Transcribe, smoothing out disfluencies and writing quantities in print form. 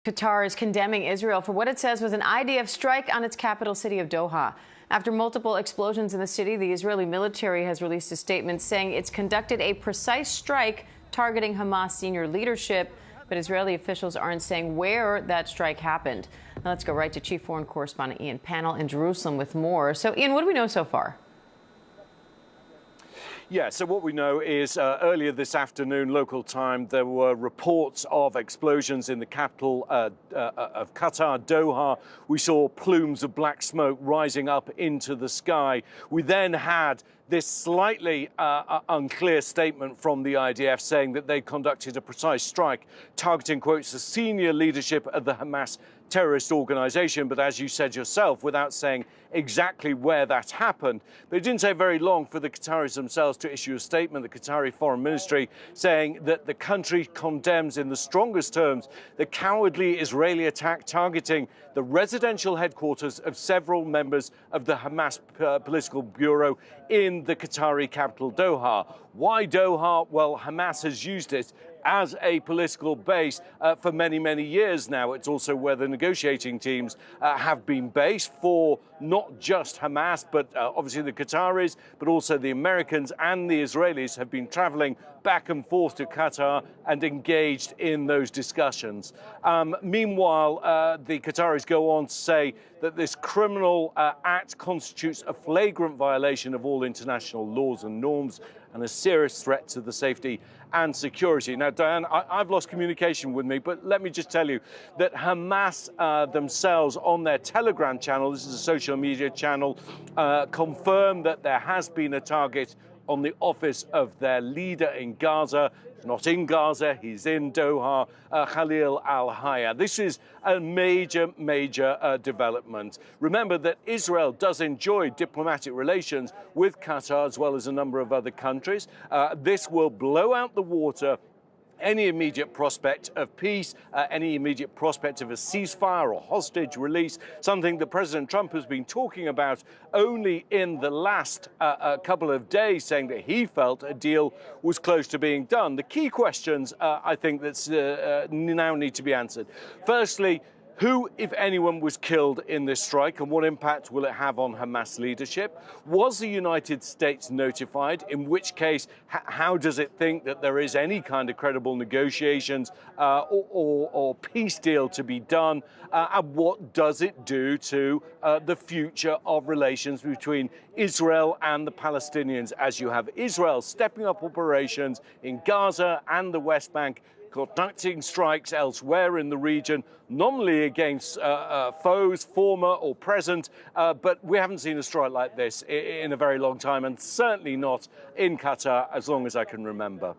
Qatar is condemning Israel for what it says was an IDF strike on its capital city of Doha. After multiple explosions in the city, the Israeli military has released a statement saying it's conducted a precise strike targeting Hamas senior leadership, but Israeli officials aren't saying where that strike happened. Now let's go right to Chief Foreign Correspondent Ian Pannell in Jerusalem with more. So, Ian, what do we know so far? Yeah, so what we know is earlier this afternoon, local time, there were reports of explosions in the capital of Qatar, Doha. We saw plumes of black smoke rising up into the sky. We then had this slightly unclear statement from the IDF saying that they conducted a precise strike targeting, quotes, the senior leadership of the Hamas terrorist organization, but as you said yourself, without saying exactly where that happened. But it didn't take very long for the Qataris themselves to issue a statement, the Qatari Foreign Ministry, saying that the country condemns in the strongest terms the cowardly Israeli attack targeting the residential headquarters of several members of the Hamas political bureau in the Qatari capital, Doha. Why Doha? Well, Hamas has used it as a political base for many, many years now. It's also where the negotiating teams have been based for not just Hamas, but obviously the Qataris, but also the Americans and the Israelis have been traveling back and forth to Qatar and engaged in those discussions. Meanwhile, the Qataris go on to say that this criminal act constitutes a flagrant violation of all international laws and norms and a serious threat to the safety and security. Now, Diane, I've lost communication with me, but let me just tell you that Hamas themselves on their Telegram channel, this is a social media channel, confirmed that there has been a target on the office of their leader in Gaza. He's not in Gaza, he's in Doha, Khalil al-Hayya. This is a major development. Remember that Israel does enjoy diplomatic relations with Qatar as well as a number of other countries. This will blow out the water any immediate prospect of peace, any immediate prospect of a ceasefire or hostage release, something that President Trump has been talking about only in the last couple of days, saying that he felt a deal was close to being done. The key questions, I think, that now need to be answered. Firstly, who, if anyone, was killed in this strike and what impact will it have on Hamas leadership? Was the United States notified? In which case, how does it think that there is any kind of credible negotiations or peace deal to be done? And what does it do to the future of relations between Israel and the Palestinians, as you have Israel stepping up operations in Gaza and the West Bank, conducting strikes elsewhere in the region, nominally against foes, former or present, but we haven't seen a strike like this in a very long time, and certainly not in Qatar as long as I can remember.